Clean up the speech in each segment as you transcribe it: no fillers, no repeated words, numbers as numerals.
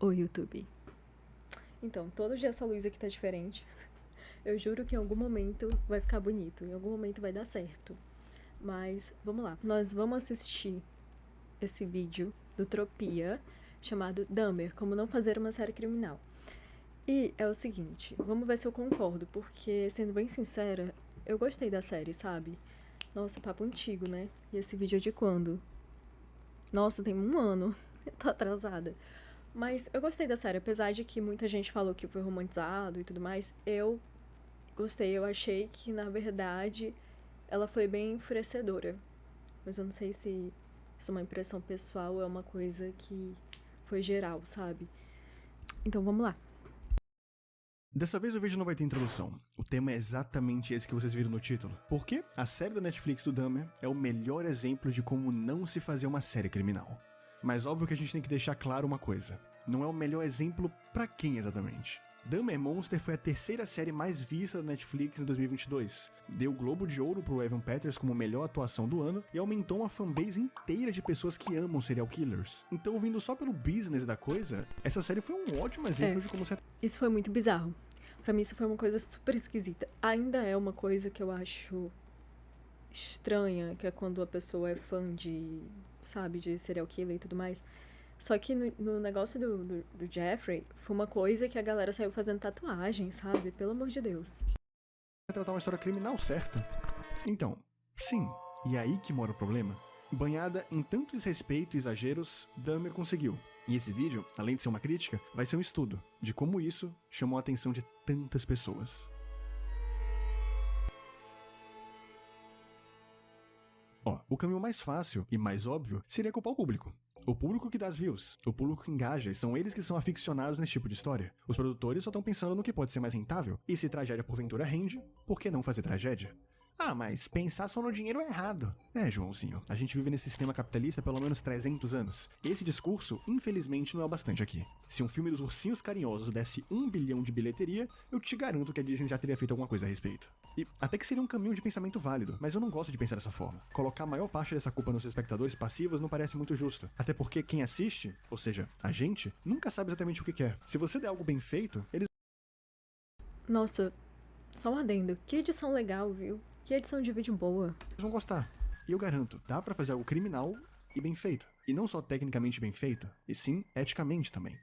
o YouTube. Então, todo dia essa luz aqui tá diferente. Eu juro que em algum momento vai ficar bonito, em algum momento vai dar certo. Mas, vamos lá. Nós vamos assistir esse vídeo do Tropia, chamado Dahmer, Como Não Fazer Uma Série Criminal. E é o seguinte, vamos ver se eu concordo, porque, sendo bem sincera, eu gostei da série, sabe? Nossa, papo antigo, né? E esse vídeo é de quando? Nossa, tem 1 ano. Eu tô atrasada. Mas eu gostei da série, apesar de que muita gente falou que foi romantizado e tudo mais. Eu gostei, eu achei que, na verdade, ela foi bem enfurecedora. Mas eu não sei se isso é uma impressão pessoal ou é uma coisa que foi geral, sabe? Então vamos lá. Dessa vez o vídeo não vai ter introdução. O tema é exatamente esse que vocês viram no título. Porque a série da Netflix do Dahmer é o melhor exemplo de como não se fazer uma série criminal. Mas óbvio que a gente tem que deixar claro uma coisa. Não é o melhor exemplo pra quem exatamente. Dahmer Monster foi a 3ª série mais vista da Netflix em 2022. Deu o Globo de Ouro pro Evan Peters como melhor atuação do ano e aumentou uma fanbase inteira de pessoas que amam serial killers. Então, vindo só pelo business da coisa, essa série foi um ótimo exemplo de como se... Isso foi muito bizarro. Pra mim isso foi uma coisa super esquisita. Ainda é uma coisa que eu acho estranha, que é quando a pessoa é fã de, sabe, de serial killer e tudo mais. Só que no negócio do Jeffrey, foi uma coisa que a galera saiu fazendo tatuagem, sabe? Pelo amor de Deus. tratar uma história criminal, certo? Então, sim, e é aí que mora o problema. Banhada em tanto desrespeito e exageros, Dahmer conseguiu. E esse vídeo, além de ser uma crítica, vai ser um estudo de como isso chamou a atenção de tantas pessoas. Ó, o caminho mais fácil e mais óbvio seria culpar o público. O público que dá as views, o público que engaja, e são eles que são aficionados nesse tipo de história. Os produtores só estão pensando no que pode ser mais rentável, e se tragédia porventura rende, por que não fazer tragédia? Ah, mas pensar só no dinheiro é errado. É, Joãozinho, a gente vive nesse sistema capitalista há pelo menos 300 anos. Esse discurso, infelizmente, não é o bastante aqui. Se um filme dos Ursinhos Carinhosos desse 1 bilhão de bilheteria, eu te garanto que a Disney já teria feito alguma coisa a respeito. E até que seria um caminho de pensamento válido, mas eu não gosto de pensar dessa forma. Colocar a maior parte dessa culpa nos espectadores passivos não parece muito justo. Até porque quem assiste, ou seja, a gente, nunca sabe exatamente o que quer. Se você der algo bem feito, eles Nossa, só um adendo. Que edição legal, viu? Que edição de vídeo boa. vão gostar. E eu garanto, dá pra fazer algo criminal e bem feito. E não só tecnicamente bem feito, e sim eticamente também.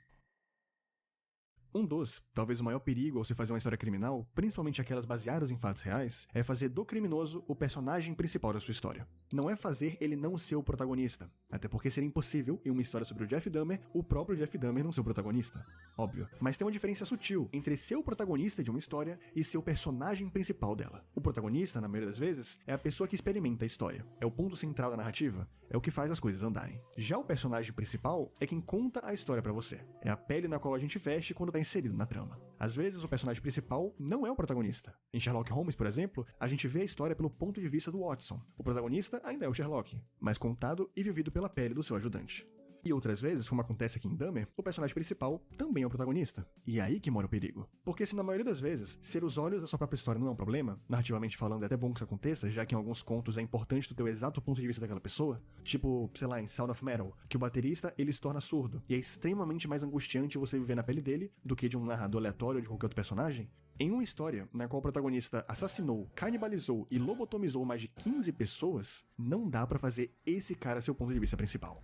Um dos, talvez o maior perigo ao se fazer uma história criminal, principalmente aquelas baseadas em fatos reais, é fazer do criminoso o personagem principal da sua história. Não é fazer ele não ser o protagonista, até porque seria impossível, em uma história sobre o Jeff Dahmer, o próprio Jeff Dahmer não ser o protagonista. Óbvio. Mas tem uma diferença sutil entre ser o protagonista de uma história e ser o personagem principal dela. O protagonista, na maioria das vezes, é a pessoa que experimenta a história. É o ponto central da narrativa, é o que faz as coisas andarem. Já o personagem principal é quem conta a história pra você. É a pele na qual a gente veste quando tá inserido na trama. Às vezes, o personagem principal não é o protagonista. Em Sherlock Holmes, por exemplo, a gente vê a história pelo ponto de vista do Watson. O protagonista ainda é o Sherlock, mas contado e vivido pela pele do seu ajudante. E outras vezes, como acontece aqui em Dahmer, o personagem principal também é o protagonista. E é aí que mora o perigo. Porque se na maioria das vezes, ser os olhos da sua própria história não é um problema, narrativamente falando é até bom que isso aconteça, já que em alguns contos é importante tu ter o exato ponto de vista daquela pessoa, tipo, sei lá, em Sound of Metal, que o baterista ele se torna surdo, e é extremamente mais angustiante você viver na pele dele do que de um narrador aleatório ou de qualquer outro personagem. Em uma história na qual o protagonista assassinou, canibalizou e lobotomizou mais de 15 pessoas, não dá pra fazer esse cara ser o ponto de vista principal.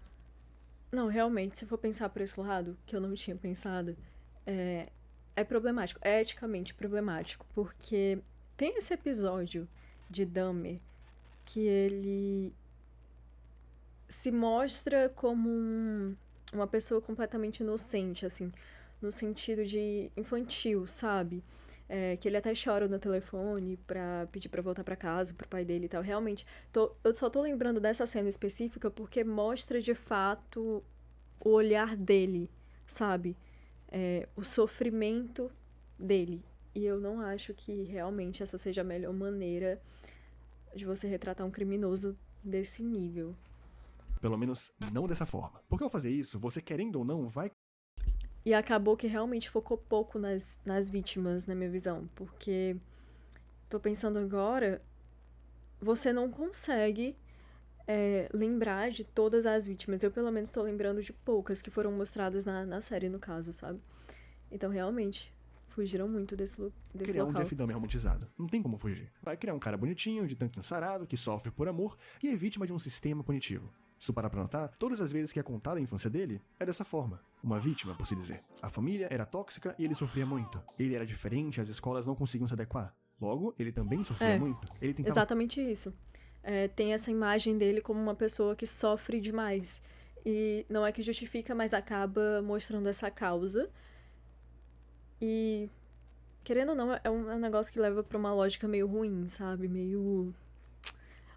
Não, realmente, se for pensar por esse lado, que eu não tinha pensado, é problemático, é eticamente problemático, porque tem esse episódio de Dahmer que ele se mostra como uma pessoa completamente inocente, assim, no sentido de infantil, sabe? Que ele até chora no telefone pra pedir pra voltar pra casa, pro pai dele e tal. Realmente, eu só tô lembrando dessa cena específica porque mostra de fato o olhar dele, sabe? O sofrimento dele. E eu não acho que realmente essa seja a melhor maneira de você retratar um criminoso desse nível. Pelo menos não dessa forma. Porque ao fazer isso, você querendo ou não, vai... E acabou que realmente focou pouco nas vítimas, na minha visão. Porque, tô pensando agora, você não consegue lembrar de todas as vítimas. Eu, pelo menos, tô lembrando de poucas que foram mostradas na série, no caso, sabe? Então, realmente, fugiram muito desse Criar um local. Jeff Dahmer romantizado. Não tem como fugir. Vai criar um cara bonitinho, de tanque ensarado, que sofre por amor e é vítima de um sistema punitivo. Se tu parar pra notar, todas as vezes que é contada a infância dele, é dessa forma. Uma vítima, por se dizer. A família era tóxica e ele sofria muito. Ele era diferente, as escolas não conseguiam se adequar. Logo, ele também sofria muito. Ele tentava... Exatamente isso. Tem essa imagem dele como uma pessoa que sofre demais. E não é que justifica, mas acaba mostrando essa causa. E, querendo ou não, é um negócio que leva pra uma lógica meio ruim, sabe? Meio...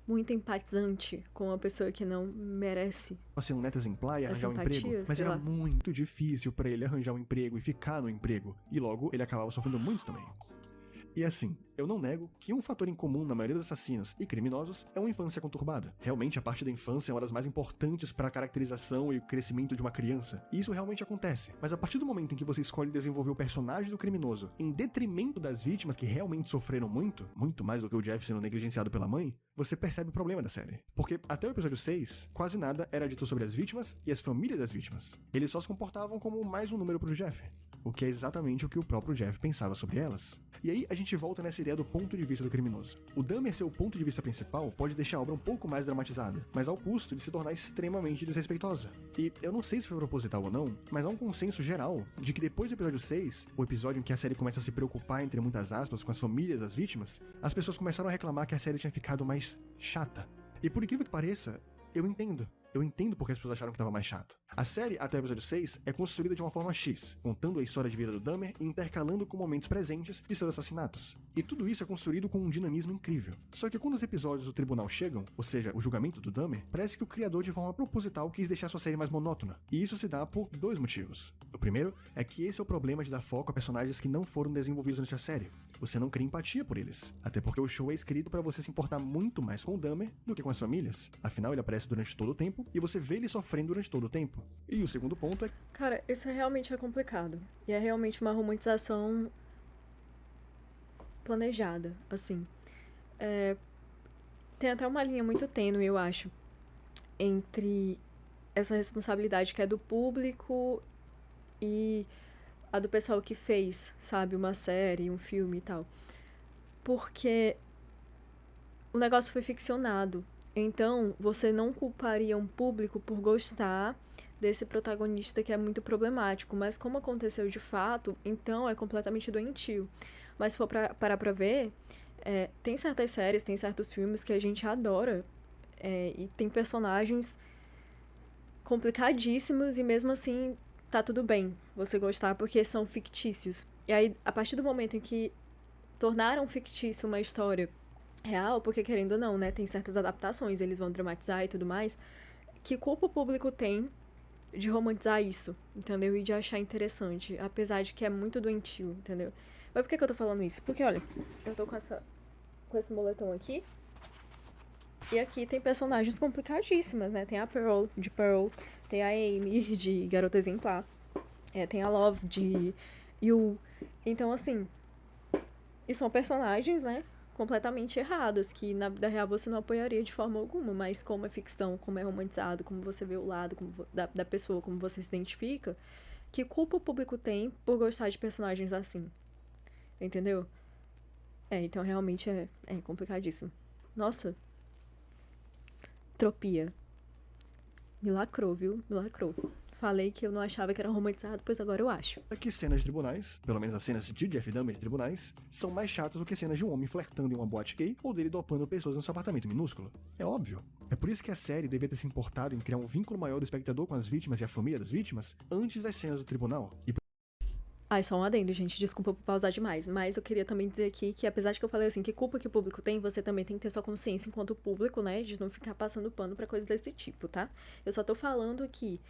muito empatizante com uma pessoa que não merece. Ser um neto exemplar e arranjar um empatia, emprego, mas sei era lá. muito difícil pra ele arranjar um emprego e ficar no emprego, e logo ele acabava sofrendo muito também. E assim, eu não nego que um fator em comum na maioria dos assassinos e criminosos é uma infância conturbada. Realmente, a parte da infância é uma das mais importantes para a caracterização e o crescimento de uma criança. E isso realmente acontece. Mas a partir do momento em que você escolhe desenvolver o personagem do criminoso em detrimento das vítimas que realmente sofreram muito, muito mais do que o Jeff sendo negligenciado pela mãe, você percebe o problema da série. Porque até o episódio 6, quase nada era dito sobre as vítimas e as famílias das vítimas. Eles só se comportavam como mais um número pro Jeff. O que é exatamente o que o próprio Jeff pensava sobre elas. E aí a gente volta nessa ideia do ponto de vista do criminoso. O Dahmer ser o ponto de vista principal pode deixar a obra um pouco mais dramatizada, mas ao custo de se tornar extremamente desrespeitosa. E eu não sei se foi proposital ou não, mas há um consenso geral de que depois do episódio 6, o episódio em que a série começa a se preocupar, entre muitas aspas, com as famílias das vítimas, as pessoas começaram a reclamar que a série tinha ficado mais chata. E por incrível que pareça, eu entendo. Eu entendo porque as pessoas acharam que estava mais chato. A série, até o episódio 6, é construída de uma forma X, contando a história de vida do Dahmer e intercalando com momentos presentes de seus assassinatos. E tudo isso é construído com um dinamismo incrível. Só que quando os episódios do tribunal chegam, ou seja, o julgamento do Dahmer, parece que o criador de forma proposital quis deixar sua série mais monótona. E isso se dá por dois motivos. O primeiro é que esse é o problema de dar foco a personagens que não foram desenvolvidos durante a série. Você não cria empatia por eles. Até porque o show é escrito para você se importar muito mais com o Dahmer do que com as famílias. Afinal, ele aparece durante todo o tempo e você vê ele sofrendo durante todo o tempo. E o segundo ponto é... Cara, isso realmente é complicado. E é realmente uma romantização planejada, assim. Tem até uma linha muito tênue, eu acho, entre essa responsabilidade que é do público e a do pessoal que fez, sabe, uma série, um filme e tal. Porque o negócio foi ficcionado. Então, você não culparia um público por gostar desse protagonista que é muito problemático. Mas como aconteceu de fato, então é completamente doentio. Mas se for parar pra ver, tem certas séries, tem certos filmes que a gente adora. E tem personagens complicadíssimos e mesmo assim tá tudo bem você gostar porque são fictícios. E aí, a partir do momento em que tornaram fictício uma história real, porque querendo ou não, né, tem certas adaptações, eles vão dramatizar e tudo mais, que culpa o público tem de romantizar isso, entendeu? E de achar interessante, apesar de que é muito doentio, entendeu? Mas por que eu tô falando isso? Porque, olha, eu tô com esse moletom aqui, e aqui tem personagens complicadíssimas, né? Tem a Pearl, de Pearl, tem a Amy, de Garota Exemplar, tem a Love, de You. Então, assim, e são personagens, né, completamente erradas, que na vida real você não apoiaria de forma alguma, mas como é ficção, como é romantizado, como você vê o lado da pessoa, como você se identifica, que culpa o público tem por gostar de personagens assim, entendeu? Então realmente é complicadíssimo. Nossa, Tropia. Me lacrou, viu? Me lacrou. Falei que eu não achava que era romantizado, pois agora eu acho. É que cenas de tribunais, pelo menos as cenas de Jeff Dahmer de tribunais, são mais chatas do que cenas de um homem flertando em uma boate gay ou dele dopando pessoas no seu apartamento minúsculo. É óbvio. É por isso que a série devia ter se importado em criar um vínculo maior do espectador com as vítimas e a família das vítimas antes das cenas do tribunal. Só um adendo, gente. Desculpa por pausar demais. Mas eu queria também dizer aqui que, apesar de que eu falei assim, que culpa que o público tem, você também tem que ter sua consciência enquanto público, né? De não ficar passando pano pra coisas desse tipo, tá? Eu só tô falando que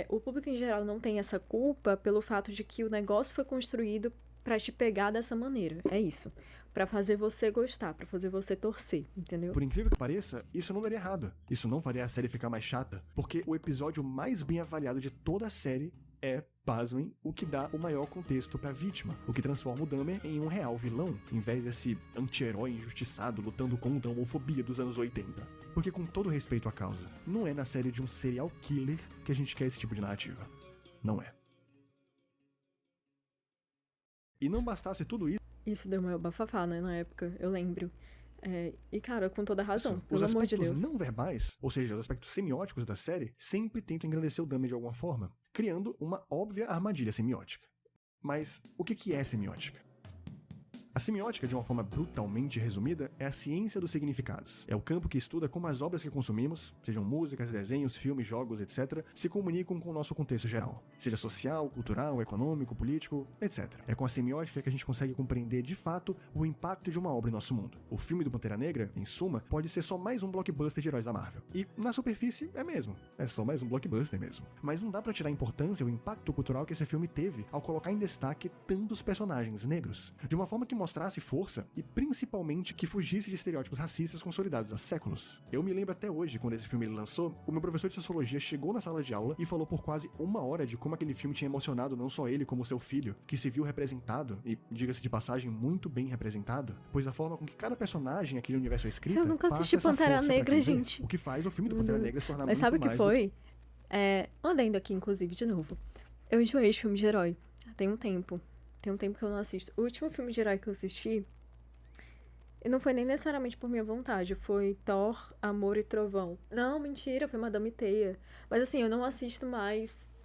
o público em geral não tem essa culpa pelo fato de que o negócio foi construído pra te pegar dessa maneira. É isso. Pra fazer você gostar, pra fazer você torcer, entendeu? Por incrível que pareça, isso não daria errado. Isso não faria a série ficar mais chata, porque o episódio mais bem avaliado de toda a série é Pasmem, o que dá o maior contexto pra vítima, o que transforma o Dahmer em um real vilão, em vez desse anti-herói injustiçado lutando contra a homofobia dos anos 80. Porque, com todo respeito à causa, não é na série de um serial killer que a gente quer esse tipo de narrativa. Não é. E não bastasse tudo isso... Isso deu maior bafafá, né, na época, eu lembro. E, cara, com toda razão, pelo amor de Deus. Os aspectos não verbais, ou seja, os aspectos semióticos da série, sempre tentam engrandecer o Dahmer de alguma forma, criando uma óbvia armadilha semiótica. Mas o que é semiótica? A semiótica, de uma forma brutalmente resumida, é a ciência dos significados. É o campo que estuda como as obras que consumimos, sejam músicas, desenhos, filmes, jogos, etc., se comunicam com o nosso contexto geral. Seja social, cultural, econômico, político, etc. É com a semiótica que a gente consegue compreender, de fato, o impacto de uma obra em nosso mundo. O filme do Pantera Negra, em suma, pode ser só mais um blockbuster de heróis da Marvel. E, na superfície, é mesmo. É só mais um blockbuster mesmo. Mas não dá pra tirar a importância, o impacto cultural que esse filme teve ao colocar em destaque tantos personagens negros. De uma forma que mostrasse força e principalmente que fugisse de estereótipos racistas consolidados há séculos. Eu me lembro até hoje, quando esse filme ele lançou, o meu professor de sociologia chegou na sala de aula e falou por quase 1 hora de como aquele filme tinha emocionado não só ele como seu filho, que se viu representado, e diga-se de passagem, muito bem representado, pois a forma com que cada personagem aquele universo é escrita... Eu nunca assisti Pantera Negra, gente. O que faz o filme do Pantera Negra se tornar Mas muito sabe o que mais foi? Um adendo aqui, inclusive, de novo. Eu enjoei de filme de herói. Tem um tempo que eu não assisto. O último filme de herói que eu assisti, e não foi nem necessariamente por minha vontade, foi Thor, Amor e Trovão. Não, mentira, foi Madame Teia. Mas assim, eu não assisto mais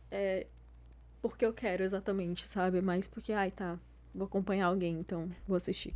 porque eu quero exatamente, sabe? Mas porque, vou acompanhar alguém, então vou assistir.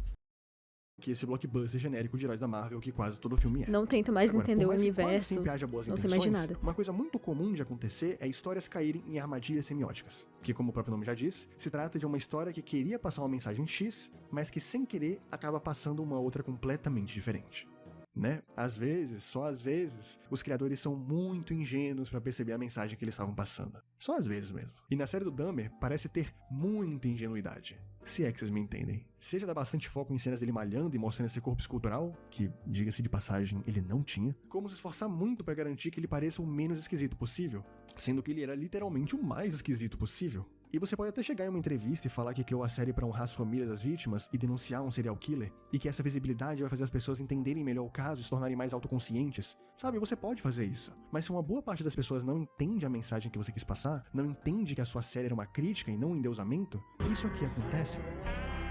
Que esse blockbuster genérico de heróis da Marvel que quase todo filme é. Não tento mais Agora, entender o por mais que universo, quase sempre haja boas não sei intenções, mais de nada. uma coisa muito comum de acontecer é histórias caírem em armadilhas semióticas, que, como o próprio nome já diz, se trata de uma história que queria passar uma mensagem X, mas que sem querer acaba passando uma outra completamente diferente. Né? Às vezes, só às vezes, os criadores são muito ingênuos pra perceber a mensagem que eles estavam passando. Só às vezes mesmo. E na série do Dahmer parece ter muita ingenuidade. Se é que vocês me entendem. Seja dar bastante foco em cenas dele malhando e mostrando esse corpo escultural, que, diga-se de passagem, ele não tinha, como se esforçar muito pra garantir que ele pareça o menos esquisito possível, sendo que ele era literalmente o mais esquisito possível. E você pode até chegar em uma entrevista e falar que criou a série pra honrar as famílias das vítimas e denunciar um serial killer, e que essa visibilidade vai fazer as pessoas entenderem melhor o caso e se tornarem mais autoconscientes. Sabe, você pode fazer isso. Mas se uma boa parte das pessoas não entende a mensagem que você quis passar, não entende que a sua série era uma crítica e não um endeusamento, isso aqui acontece.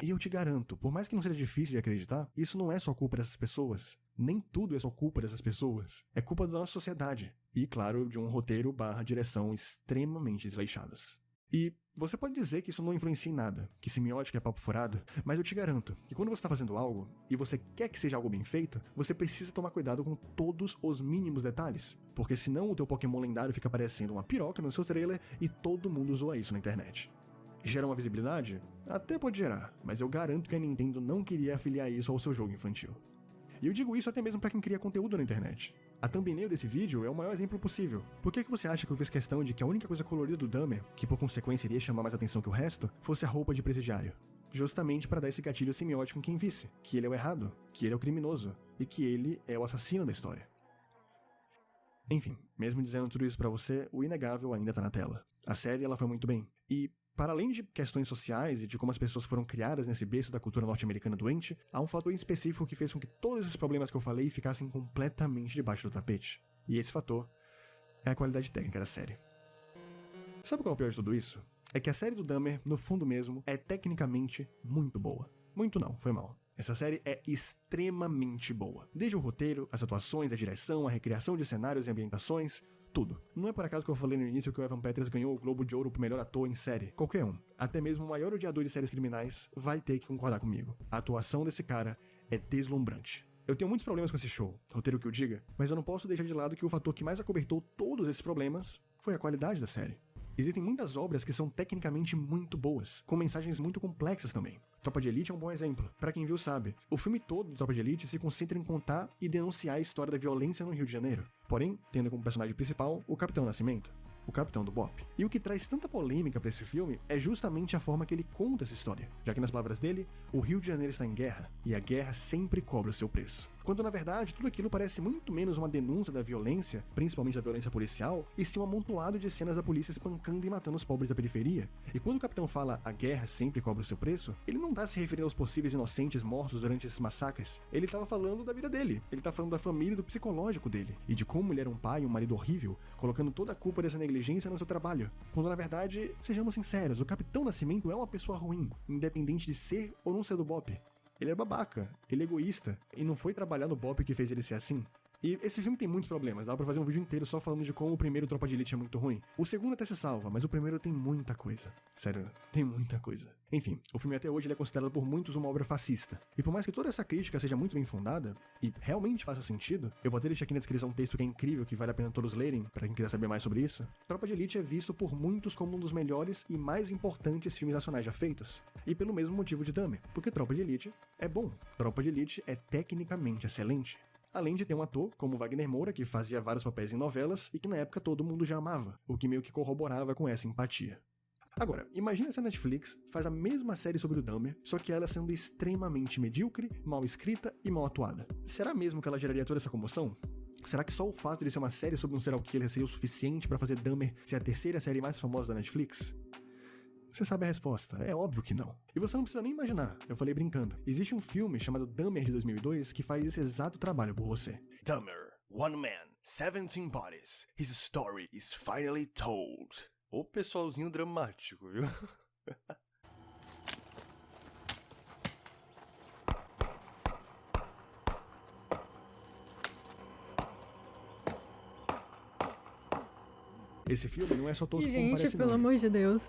E eu te garanto, por mais que não seja difícil de acreditar, isso não é só culpa dessas pessoas. Nem tudo é só culpa dessas pessoas. É culpa da nossa sociedade. E, claro, de um roteiro/direção extremamente desleixados. E você pode dizer que isso não influencia em nada, que semiótica é papo furado, mas eu te garanto que quando você está fazendo algo, e você quer que seja algo bem feito, você precisa tomar cuidado com todos os mínimos detalhes, porque senão o teu Pokémon lendário fica parecendo uma piroca no seu trailer e todo mundo zoa isso na internet. Gera uma visibilidade? Até pode gerar, mas eu garanto que a Nintendo não queria afiliar isso ao seu jogo infantil. E eu digo isso até mesmo para quem cria conteúdo na internet. A thumbnail desse vídeo é o maior exemplo possível. Por que você acha que eu fiz questão de que a única coisa colorida do Dahmer, que por consequência iria chamar mais atenção que o resto, fosse a roupa de presidiário? Justamente para dar esse gatilho semiótico em quem visse, que ele é o errado, que ele é o criminoso, e que ele é o assassino da história. Enfim, mesmo dizendo tudo isso pra você, o inegável ainda tá na tela. A série ela foi muito bem. E, para além de questões sociais e de como as pessoas foram criadas nesse berço da cultura norte-americana doente, há um fator específico que fez com que todos esses problemas que eu falei ficassem completamente debaixo do tapete. E esse fator é a qualidade técnica da série. Sabe qual é o pior de tudo isso? É que a série do Dahmer, no fundo mesmo, é tecnicamente muito boa. Muito não, foi mal. Essa série é extremamente boa. Desde o roteiro, as atuações, a direção, a recriação de cenários e ambientações, tudo. Não é por acaso que eu falei no início que o Evan Peters ganhou o Globo de Ouro pro melhor ator em série. Qualquer um, até mesmo o maior odiador de séries criminais, vai ter que concordar comigo. A atuação desse cara é deslumbrante. Eu tenho muitos problemas com esse show, roteiro que eu diga, mas eu não posso deixar de lado que o fator que mais acobertou todos esses problemas foi a qualidade da série. Existem muitas obras que são tecnicamente muito boas, com mensagens muito complexas também. Tropa de Elite é um bom exemplo. Pra quem viu sabe, o filme todo do Tropa de Elite se concentra em contar e denunciar a história da violência no Rio de Janeiro, porém, tendo como personagem principal o Capitão Nascimento, o capitão do BOPE. E o que traz tanta polêmica pra esse filme é justamente a forma que ele conta essa história, já que nas palavras dele, o Rio de Janeiro está em guerra, e a guerra sempre cobra o seu preço. quando na verdade tudo aquilo parece muito menos uma denúncia da violência, principalmente da violência policial, e sim um amontoado de cenas da polícia espancando e matando os pobres da periferia. E quando o capitão fala "a guerra sempre cobra o seu preço", ele não tá se referindo aos possíveis inocentes mortos durante esses massacres, ele tava falando da vida dele, ele tá falando da família e do psicológico dele, e de como ele era um pai e um marido horrível, colocando toda a culpa dessa negligência no seu trabalho, quando na verdade, sejamos sinceros, o Capitão Nascimento é uma pessoa ruim, independente de ser ou não ser do BOPE. Ele é babaca, ele é egoísta, e não foi trabalhar no BOPE que fez ele ser assim. E esse filme tem muitos problemas, dá pra fazer um vídeo inteiro só falando de como o primeiro Tropa de Elite é muito ruim. O segundo até se salva, mas o primeiro tem muita coisa. Sério, tem muita coisa. Enfim, o filme até hoje ele é considerado por muitos uma obra fascista. E por mais que toda essa crítica seja muito bem fundada, e realmente faça sentido, eu vou até deixar aqui na descrição um texto que é incrível, que vale a pena todos lerem, pra quem quiser saber mais sobre isso. Tropa de Elite é visto por muitos como um dos melhores e mais importantes filmes nacionais já feitos. E pelo mesmo motivo de Dahmer, porque Tropa de Elite é bom. Tropa de Elite é tecnicamente excelente. Além de ter um ator como Wagner Moura, que fazia vários papéis em novelas e que na época todo mundo já amava, o que meio que corroborava com essa empatia. Agora, imagina se a Netflix faz a mesma série sobre o Dahmer, só que ela sendo extremamente medíocre, mal escrita e mal atuada. Será mesmo que ela geraria toda essa comoção? Será que só o fato de ser uma série sobre um serial killer seria o suficiente para fazer Dahmer ser a terceira série mais famosa da Netflix? Você sabe a resposta, é óbvio que não. E você não precisa nem imaginar, eu falei brincando. Existe um filme chamado Dahmer de 2002 que faz esse exato trabalho por você. Dahmer, one man, 17 bodies. His story is finally told. Ô pessoalzinho dramático, viu? Esse filme não é só tosco como Gente, parece pelo não. amor de Deus.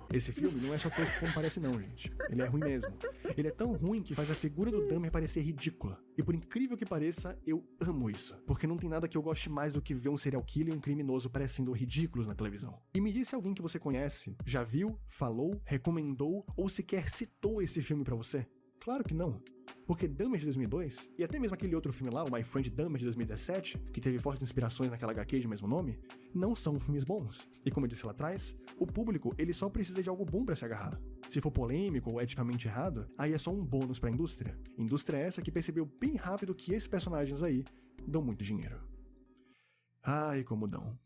Esse filme não é só tosco como parece não, gente. Ele é ruim mesmo. Ele é tão ruim que faz a figura do Dahmer parecer ridícula. E por incrível que pareça, eu amo isso. Porque não tem nada que eu goste mais do que ver um serial killer e um criminoso parecendo ridículos na televisão. E me diz se alguém que você conhece já viu, falou, recomendou ou sequer citou esse filme pra você. Claro que não. Porque Dahmer de 2002, e até mesmo aquele outro filme lá, o My Friend Dahmer de 2017, que teve fortes inspirações naquela HQ de mesmo nome, não são filmes bons. E como eu disse lá atrás, o público ele só precisa de algo bom pra se agarrar. Se for polêmico ou eticamente errado, aí é só um bônus pra indústria. Indústria essa que percebeu bem rápido que esses personagens aí dão muito dinheiro. Ai, como dão.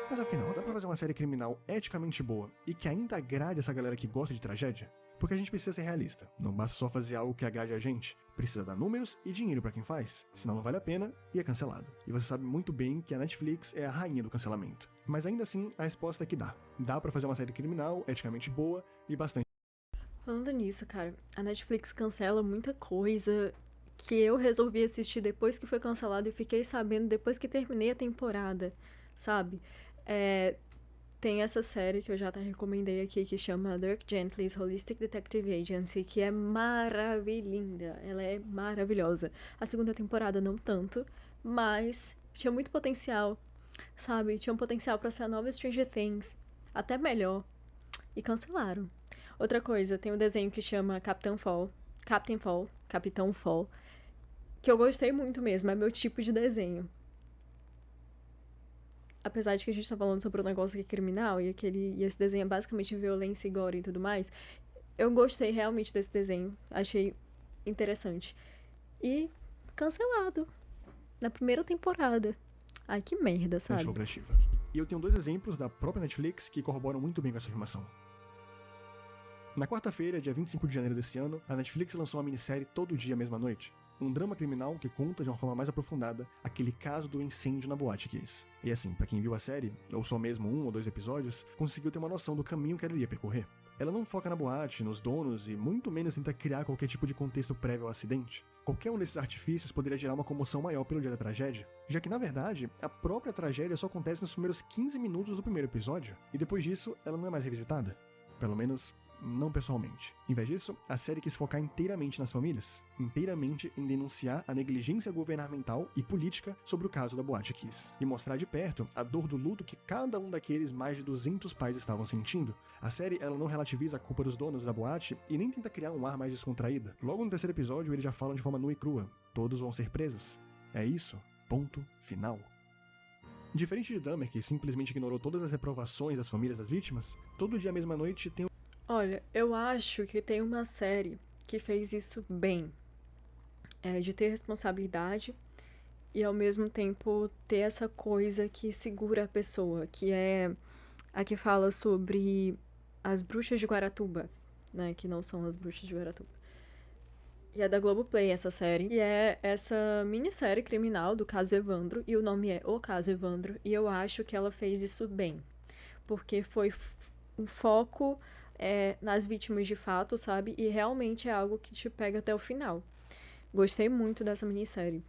Mas afinal, dá pra fazer uma série criminal eticamente boa e que ainda agrade essa galera que gosta de tragédia? Porque a gente precisa ser realista. Não basta só fazer algo que agrade a gente. Precisa dar números e dinheiro pra quem faz. Senão não vale a pena e é cancelado. E você sabe muito bem que a Netflix é a rainha do cancelamento. Mas ainda assim, a resposta é que dá. Dá pra fazer uma série criminal, eticamente boa e bastante. Falando nisso, cara, a Netflix cancela muita coisa que eu resolvi assistir depois que foi cancelado e fiquei sabendo depois que terminei a temporada, sabe? Tem essa série que eu já até recomendei aqui, que chama Dirk Gently's Holistic Detective Agency, que é maravilhosa, ela é maravilhosa. A segunda temporada não tanto, mas tinha muito potencial, sabe? Tinha um potencial pra ser a nova Stranger Things, até melhor, e cancelaram. Outra coisa, tem um desenho que chama Capitão Fall, que eu gostei muito mesmo, é meu tipo de desenho. Apesar de que a gente tá falando sobre um negócio que é criminal e esse desenho é basicamente violência e gore e tudo mais, eu gostei realmente desse desenho, achei interessante. E cancelado na primeira temporada. Ai, que merda, sabe? Lucrativa. E eu tenho dois exemplos da própria Netflix que corroboram muito bem com essa afirmação. Na quarta-feira, dia 25 de janeiro desse ano, a Netflix lançou uma minissérie Todo Dia, Mesma Noite. Um drama criminal que conta de uma forma mais aprofundada aquele caso do incêndio na Boate Kiss. E assim, pra quem viu a série, ou só mesmo 1 ou 2 episódios, conseguiu ter uma noção do caminho que ela iria percorrer. Ela não foca na boate, nos donos e muito menos tenta criar qualquer tipo de contexto prévio ao acidente. Qualquer um desses artifícios poderia gerar uma comoção maior pelo dia da tragédia, já que na verdade, a própria tragédia só acontece nos primeiros 15 minutos do primeiro episódio, e depois disso, ela não é mais revisitada. Pelo menos, não pessoalmente. Em vez disso, a série quis focar inteiramente nas famílias, inteiramente em denunciar a negligência governamental e política sobre o caso da Boate Kiss, e mostrar de perto a dor do luto que cada um daqueles mais de 200 pais estavam sentindo. A série ela não relativiza a culpa dos donos da boate e nem tenta criar um ar mais descontraído. Logo no terceiro episódio, eles já falam de forma nua e crua: todos vão ser presos. É isso. Ponto final. Diferente de Dahmer, que simplesmente ignorou todas as reprovações das famílias das vítimas, Todo Dia, Mesma Noite tem Olha, eu acho que tem uma série que fez isso bem. De ter responsabilidade e ao mesmo tempo ter essa coisa que segura a pessoa, que é a que fala sobre as bruxas de Guaratuba, né? Que não são as bruxas de Guaratuba. E é da Globoplay essa série. E é essa minissérie criminal do caso Evandro. E o nome é O Caso Evandro. E eu acho que ela fez isso bem. Porque foi um foco nas vítimas de fato, sabe? E realmente é algo que te pega até o final. Gostei muito dessa minissérie.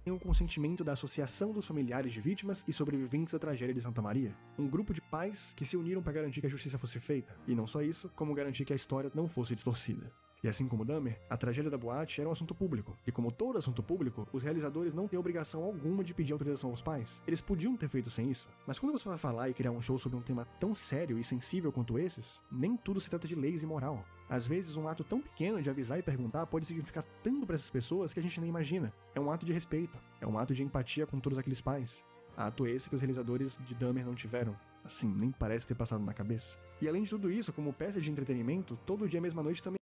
Tem o consentimento da Associação dos Familiares de Vítimas e Sobreviventes da Tragédia de Santa Maria, um grupo de pais que se uniram para garantir que a justiça fosse feita, e não só isso, como garantir que a história não fosse distorcida. E assim como Dahmer, a tragédia da boate era um assunto público, e como todo assunto público, os realizadores não têm obrigação alguma de pedir autorização aos pais. Eles podiam ter feito sem isso, mas quando você vai falar e criar um show sobre um tema tão sério e sensível quanto esses, nem tudo se trata de leis e moral. Às vezes, um ato tão pequeno de avisar e perguntar pode significar tanto para essas pessoas que a gente nem imagina. É um ato de respeito, é um ato de empatia com todos aqueles pais. Ato esse que os realizadores de Dahmer não tiveram. Assim, nem parece ter passado na cabeça. E além de tudo isso, como peça de entretenimento, Todo Dia Mesma Noite também...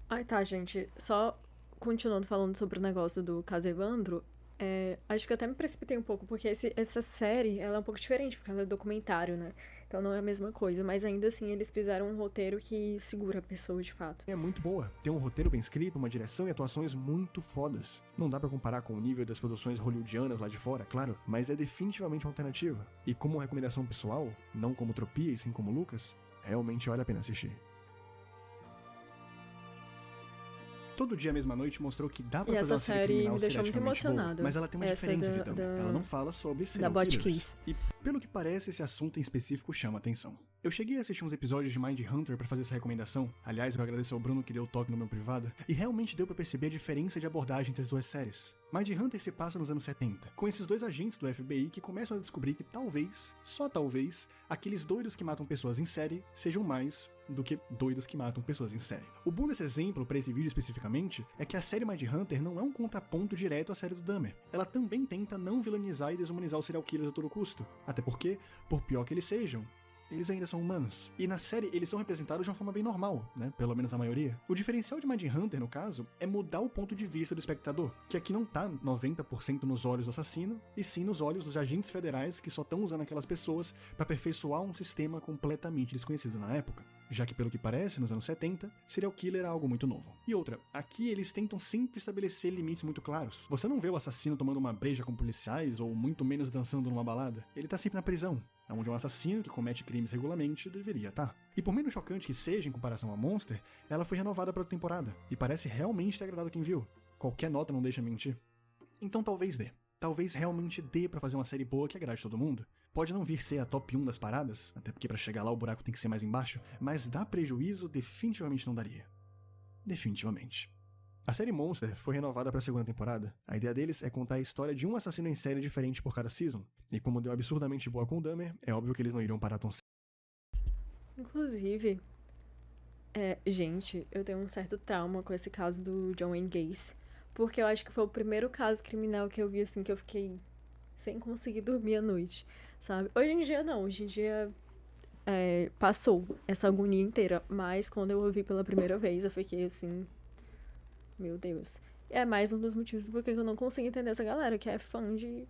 Ai, tá, gente. Só continuando falando sobre o negócio do caso Evandro, acho que eu até me precipitei um pouco, porque essa série, ela é um pouco diferente, porque ela é documentário, né? Então não é a mesma coisa, mas ainda assim eles fizeram um roteiro que segura a pessoa de fato. É muito boa, tem um roteiro bem escrito, uma direção e atuações muito fodas. Não dá pra comparar com o nível das produções hollywoodianas lá de fora, claro, mas é definitivamente uma alternativa. E como recomendação pessoal, não como Tropia e sim como Lucas, realmente vale a pena assistir. Todo Dia, Mesma Noite mostrou que dá pra fazer uma série criminal me deixou muito emocionada. boa, mas ela tem uma diferença de Dahmer. Ela não fala sobre serial killers. E pelo que parece, esse assunto em específico chama atenção. Eu cheguei a assistir uns episódios de Mindhunter pra fazer essa recomendação. Aliás, eu agradeço ao Bruno que deu o toque no meu privado. E realmente deu pra perceber a diferença de abordagem entre as duas séries. Mindhunter se passa nos anos 70, com esses dois agentes do FBI que começam a descobrir que talvez, só talvez, aqueles doidos que matam pessoas em série sejam mais do que doidos que matam pessoas em série. O bom desse exemplo, para esse vídeo especificamente, é que a série Mindhunter não é um contraponto direto à série do Dahmer. Ela também tenta não vilanizar e desumanizar os serial killers a todo custo. Até porque, por pior que eles sejam, eles ainda são humanos. E na série, eles são representados de uma forma bem normal, né? Pelo menos a maioria. O diferencial de Mindhunter, no caso, é mudar o ponto de vista do espectador, que aqui não tá 90% nos olhos do assassino, e sim nos olhos dos agentes federais que só estão usando aquelas pessoas para aperfeiçoar um sistema completamente desconhecido na época. Já que, pelo que parece, nos anos 70, serial killer era algo muito novo. E outra, aqui eles tentam sempre estabelecer limites muito claros. Você não vê o assassino tomando uma breja com policiais, ou muito menos dançando numa balada. Ele tá sempre na prisão, onde um assassino que comete crimes regularmente deveria estar. E por menos chocante que seja em comparação a Monster, ela foi renovada para outra temporada, e parece realmente ter agradado quem viu. Qualquer nota não deixa mentir. Então talvez dê. Talvez realmente dê pra fazer uma série boa que agrade todo mundo. Pode não vir ser a top 1 das paradas, até porque pra chegar lá o buraco tem que ser mais embaixo, mas dar prejuízo definitivamente não daria. Definitivamente. A série Monster foi renovada para a segunda temporada. A ideia deles é contar a história de um assassino em série diferente por cada season. E como deu absurdamente boa com o Dahmer, é óbvio que eles não iriam parar tão cedo. Inclusive, gente, eu tenho um certo trauma com esse caso do John Wayne Gacy. Porque eu acho que foi o primeiro caso criminal que eu vi, assim, que eu fiquei sem conseguir dormir à noite, sabe? Hoje em dia, não. Hoje em dia, passou essa agonia inteira. Mas quando eu ouvi pela primeira vez, eu fiquei assim... Meu Deus. É mais um dos motivos do porquê eu não consigo entender essa galera, que é fã de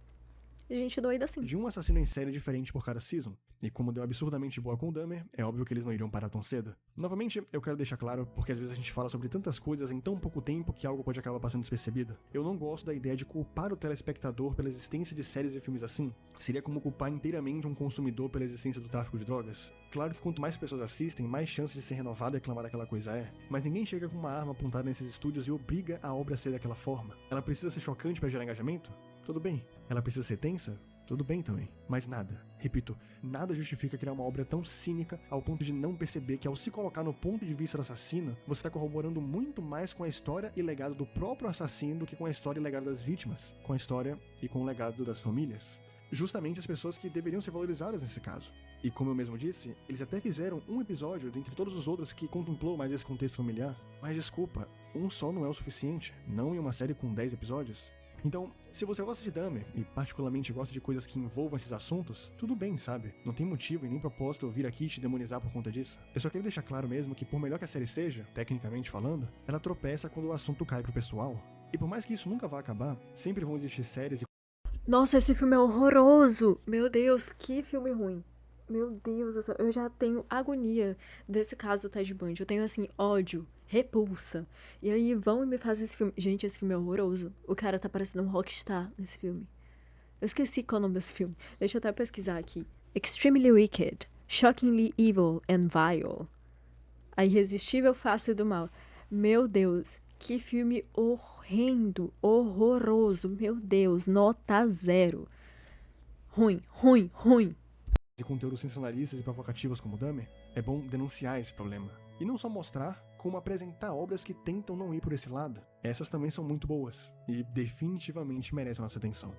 gente doida assim. De um assassino em série diferente por cada season. E como deu absurdamente boa com o Dahmer, é óbvio que eles não iriam parar tão cedo. Novamente, eu quero deixar claro, porque às vezes a gente fala sobre tantas coisas em tão pouco tempo que algo pode acabar passando despercebido. Eu não gosto da ideia de culpar o telespectador pela existência de séries e filmes assim. Seria como culpar inteiramente um consumidor pela existência do tráfico de drogas. Claro que quanto mais pessoas assistem, mais chance de ser renovada e aclamada aquela coisa é. Mas ninguém chega com uma arma apontada nesses estúdios e obriga a obra a ser daquela forma. Ela precisa ser chocante para gerar engajamento? Tudo bem. Ela precisa ser tensa? Tudo bem também, mas nada, repito, nada justifica criar uma obra tão cínica ao ponto de não perceber que ao se colocar no ponto de vista do assassino, você está corroborando muito mais com a história e legado do próprio assassino do que com a história e legado das vítimas, com a história e com o legado das famílias. Justamente as pessoas que deveriam ser valorizadas nesse caso. E como eu mesmo disse, eles até fizeram um episódio dentre todos os outros que contemplou mais esse contexto familiar, mas desculpa, um só não é o suficiente, não em uma série com 10 episódios. Então, se você gosta de Dahmer, e particularmente gosta de coisas que envolvam esses assuntos, tudo bem, sabe? Não tem motivo e nem proposta eu vir aqui te demonizar por conta disso. Eu só quero deixar claro mesmo que, por melhor que a série seja, tecnicamente falando, ela tropeça quando o assunto cai pro pessoal. E por mais que isso nunca vá acabar, sempre vão existir séries e... Nossa, esse filme é horroroso! Meu Deus, que filme ruim. Meu Deus, eu já tenho agonia desse caso do Ted Bundy. Eu tenho, assim, ódio, repulsa. E aí vão e me fazem esse filme. Gente, esse filme é horroroso. O cara tá parecendo um rockstar nesse filme. Eu esqueci qual é o nome desse filme. Deixa eu até pesquisar aqui. Extremely Wicked, Shockingly Evil and Vile. A Irresistível Face do Mal. Meu Deus, que filme horrendo, horroroso. Meu Deus, nota 0. Ruim, ruim, ruim. de conteúdos sensacionalistas e provocativos como Dahmer, é bom denunciar esse problema. E não só mostrar, como apresentar obras que tentam não ir por esse lado. Essas também são muito boas, e definitivamente merecem a nossa atenção.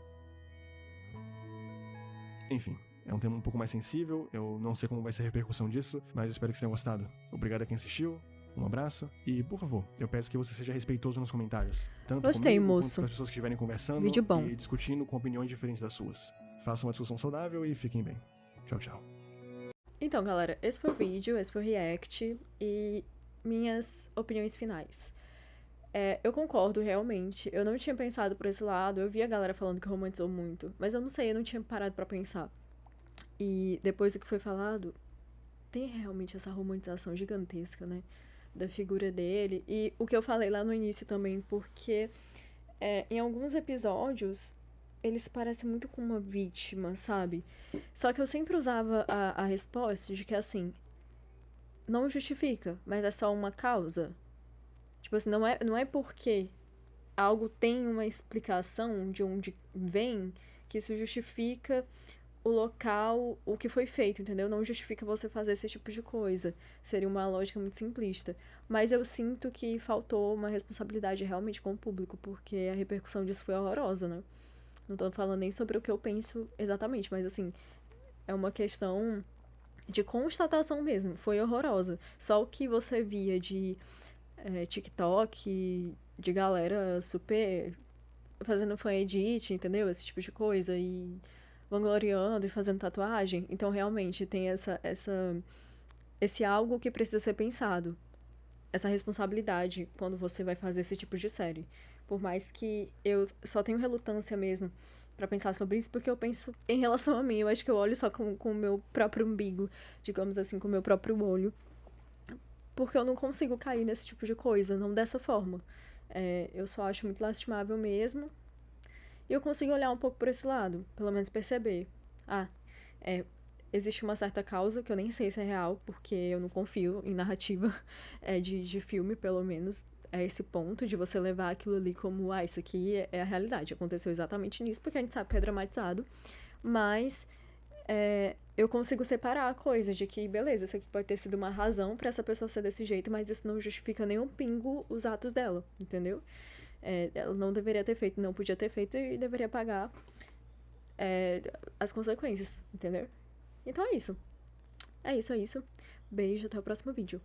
Enfim, é um tema um pouco mais sensível, eu não sei como vai ser a repercussão disso, mas espero que você tenha gostado. Obrigado a quem assistiu, um abraço, e por favor, eu peço que você seja respeitoso nos comentários. Tanto Gostei, comigo, moço. quanto com as pessoas que estiverem conversando Vídeo bom. e discutindo com opiniões diferentes das suas. Façam uma discussão saudável e fiquem bem. Tchau, tchau. Então, galera, esse foi o vídeo, esse foi o react e minhas opiniões finais. Eu concordo, realmente. Eu não tinha pensado por esse lado. Eu vi a galera falando que romantizou muito. Mas eu não sei, eu não tinha parado pra pensar. E depois do que foi falado, tem realmente essa romantização gigantesca, né? Da figura dele. E o que eu falei lá no início também, porque em alguns episódios ele se parece muito com uma vítima, sabe? Só que eu sempre usava a resposta de que, assim, não justifica, mas é só uma causa. Tipo assim, não é porque algo tem uma explicação de onde vem que isso justifica o local, o que foi feito, entendeu? Não justifica você fazer esse tipo de coisa. Seria uma lógica muito simplista. Mas eu sinto que faltou uma responsabilidade realmente com o público, porque a repercussão disso foi horrorosa, né? Não tô falando nem sobre o que eu penso exatamente, mas assim, é uma questão de constatação mesmo. Foi horrorosa. Só o que você via de TikTok, de galera super fazendo fan edit, entendeu? Esse tipo de coisa. E vangloriando e fazendo tatuagem. Então, realmente, tem esse algo que precisa ser pensado. Essa responsabilidade quando você vai fazer esse tipo de série. Por mais que eu só tenho relutância mesmo pra pensar sobre isso, porque eu penso em relação a mim. Eu acho que eu olho só com o meu próprio umbigo, digamos assim, com o meu próprio olho. Porque eu não consigo cair nesse tipo de coisa, não dessa forma. Eu só acho muito lastimável mesmo. E eu consigo olhar um pouco por esse lado, pelo menos perceber. Existe uma certa causa, que eu nem sei se é real, porque eu não confio em narrativa de filme, pelo menos. É esse ponto de você levar aquilo ali como, isso aqui é a realidade. Aconteceu exatamente nisso, porque a gente sabe que é dramatizado. Mas eu consigo separar a coisa de que, beleza, isso aqui pode ter sido uma razão pra essa pessoa ser desse jeito, mas isso não justifica nem um pingo os atos dela, entendeu? Ela não deveria ter feito, não podia ter feito e deveria pagar as consequências, entendeu? Então é isso. É isso. Beijo, até o próximo vídeo.